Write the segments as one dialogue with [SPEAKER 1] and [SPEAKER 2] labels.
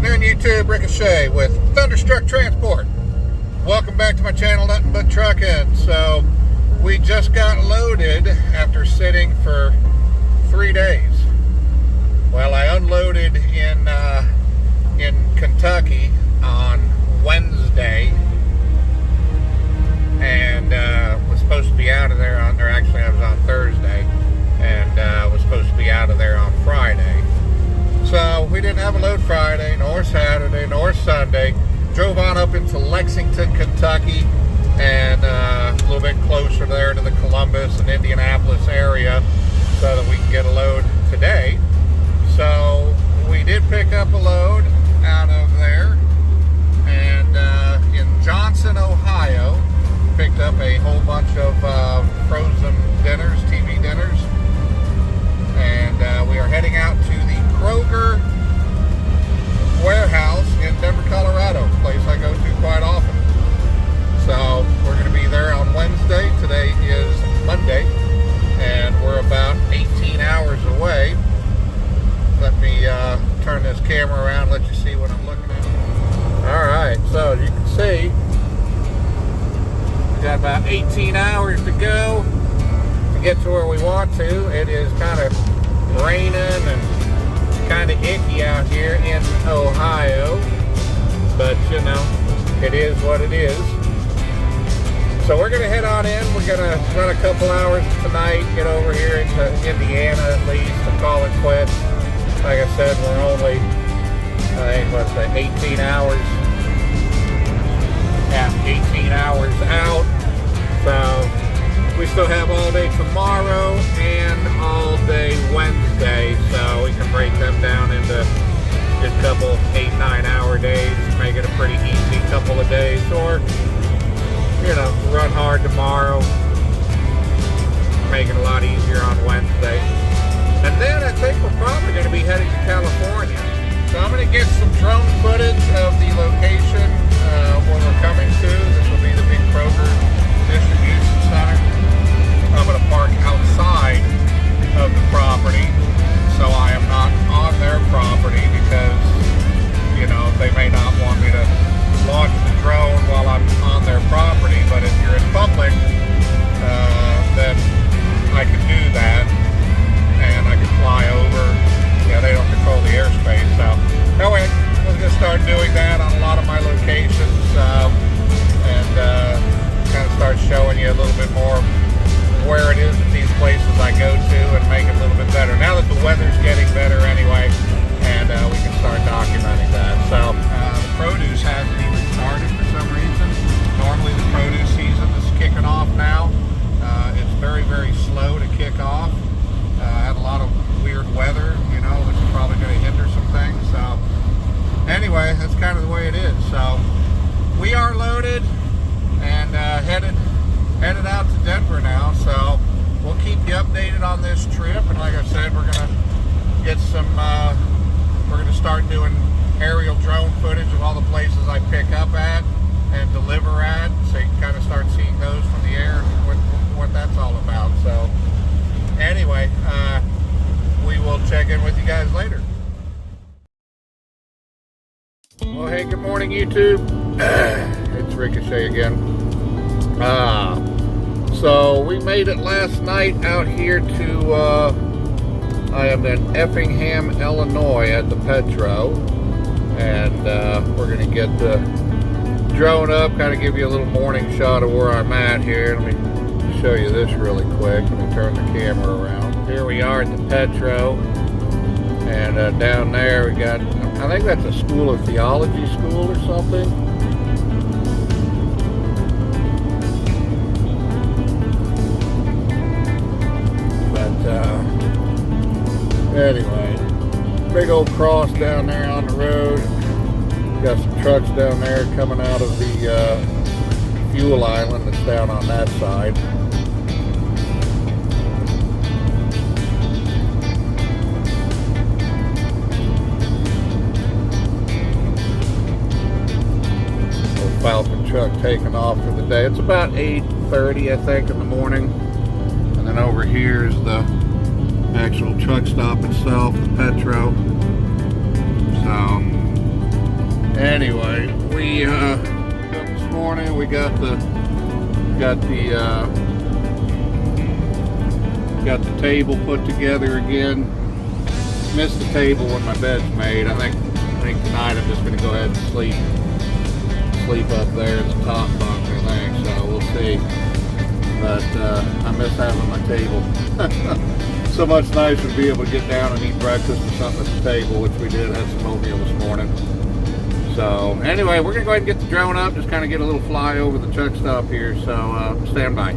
[SPEAKER 1] afternoon, YouTube. Ricochet with Thunderstruck Transport. Welcome back to my channel, Nothing But Trucking. So we just got loaded after sitting for 3 days. Well, I unloaded in Kentucky on Wednesday, and was supposed to be out of there on, or actually I was on Thursday, and was supposed to be out of there on Friday. So we didn't have a load Friday, nor Saturday, nor Sunday. Drove on up into Lexington, Kentucky, and a little bit closer there to the Columbus and Indianapolis area so that we can get a load today. So we did pick up a load out of there, and in Johnson, Ohio, picked up a whole bunch of frozen dinners, TV dinners, and we are heading out to the Kroger warehouse in Denver, Colorado, a place I go to quite often. So we're going to be there on Wednesday. Today is Monday, and we're about 18 hours away. Let me turn this camera around, let you see what I'm looking at. Alright, so as you can see, we got about 18 hours to go to get to where we want to. It is kind of raining and kind of icky out here in Ohio, but you know, it is what it is. So we're going to head on in. We're going to run a couple hours tonight, get over here into Indiana at least, and call it quits. Like I said, we're only, I think, let's say 18 hours. Yeah, 18 hours out. So we still have all day tomorrow and all day Wednesday, so we can break them down into just a couple 8-9 hour days, make it a pretty easy couple of days, or you know, run hard tomorrow, make it a lot easier on Wednesday. And then I think we're probably going to be heading to California. So I'm going to get some drone footage of the location where we're coming to. This will be the big Kroger distribution center. I'm going to park outside of the property, so I am not on their property, because, you know, they may not want me to launch the drone while I'm on their property. But if you're in public, then I can do that, and I can fly over. Yeah, they don't control the airspace, so anyway, we're going to start doing that on a lot of my locations, and kind of start showing you a little bit more where it is at these places I go to, and make it a little bit better. Now that the weather's getting better anyway, and we can start documenting that. So the produce hasn't even started for some reason. Normally the produce season is kicking off now. It's very, very slow to kick off. Had a lot of weird weather, you know, which is probably going to hinder some things. So anyway, that's kind of the way it is. So we are loaded and headed out to Denver now. So we'll keep you updated on this trip. And like I said, we're going to get some, we're going to start doing aerial drone footage of all the places I pick up at and deliver at, so you can kind of start seeing those from the air, what that's all about. So anyway, we will check in with you guys later. Well, hey, good morning, YouTube. It's Ricochet again. So we made it last night out here to, I am in Effingham, Illinois at the Petro, and we're going to get the drone up, kind of give you a little morning shot of where I'm at here. Let me show you this really quick. Let me turn the camera around. Here we are at the Petro, and down there we got, I think that's a school of theology school or something. But anyway, big old cross down there on the road. Got some trucks down there coming out of the fuel island that's down on that side. Falcon truck taking off for the day. It's about 8:30, I think, in the morning. And then over here is the actual truck stop itself, the Petro. So this morning we got the table put together again. Missed the table when my bed's made. I think tonight I'm just going to go ahead and sleep up there at the top bunk, I think. So we'll see. But I miss having my table. So much nicer to be able to get down and eat breakfast or something at the table, which we did. Had some oatmeal this morning. So anyway, we're going to go ahead and get the drone up, just kind of get a little fly over the truck stop here. So stand by.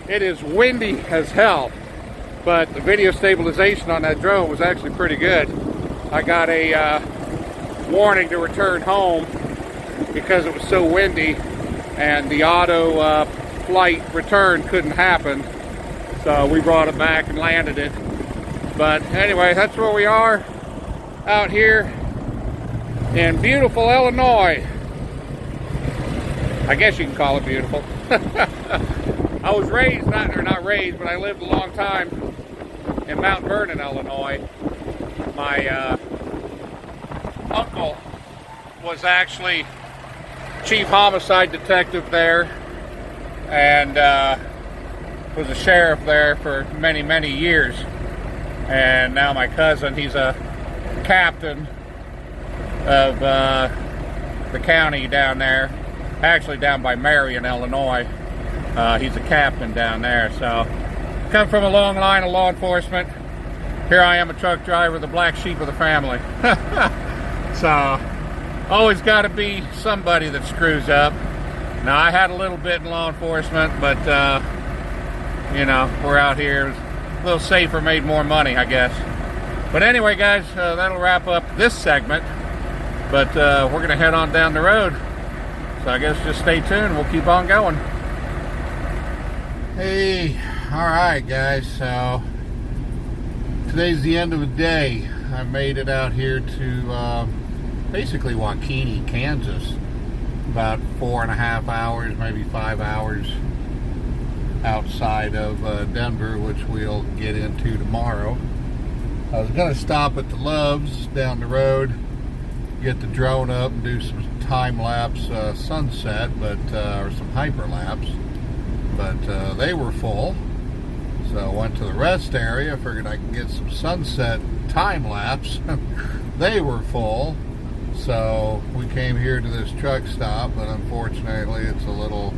[SPEAKER 1] It is windy as hell, but the video stabilization on that drone was actually pretty good. I got a warning to return home because it was so windy, and the auto flight return couldn't happen. So we brought it back and landed it. But anyway, that's where we are out here in beautiful Illinois. I guess you can call it beautiful. I was raised, not raised, but I lived a long time in Mount Vernon, Illinois. My uncle was actually chief homicide detective there, and was a sheriff there for many, many years. And now my cousin, he's a captain of the county down there, actually down by Marion, Illinois. He's a captain down there. So come from a long line of law enforcement. Here I am, a truck driver, the black sheep of the family. So always got to be somebody that screws up. Now I had a little bit in law enforcement, but you know, we're out here a little safer, made more money, I guess. But anyway, guys, that'll wrap up this segment. But we're gonna head on down the road. So I guess just stay tuned. We'll keep on going. Hey, all right, guys. So today's the end of the day. I made it out here to basically Waukene, Kansas. About 4.5 hours, maybe 5 hours outside of Denver, which we'll get into tomorrow. I was going to stop at the Loves down the road, get the drone up and do some time-lapse sunset, but or some hyperlapse, but they were full. So I went to the rest area, figured I could get some sunset time-lapse. They were full. So we came here to this truck stop, but unfortunately it's a little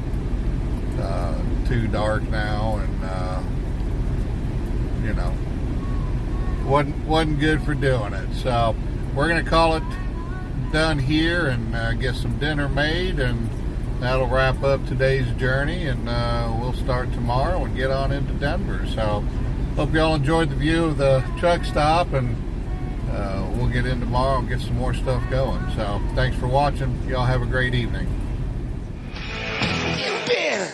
[SPEAKER 1] too dark now, and you know, wasn't good for doing it. So we're gonna call it done here and get some dinner made, and that'll wrap up today's journey, and we'll start tomorrow and get on into Denver. So hope you all enjoyed the view of the truck stop, and we'll get in tomorrow and get some more stuff going. So thanks for watching. Y'all have a great evening.
[SPEAKER 2] You better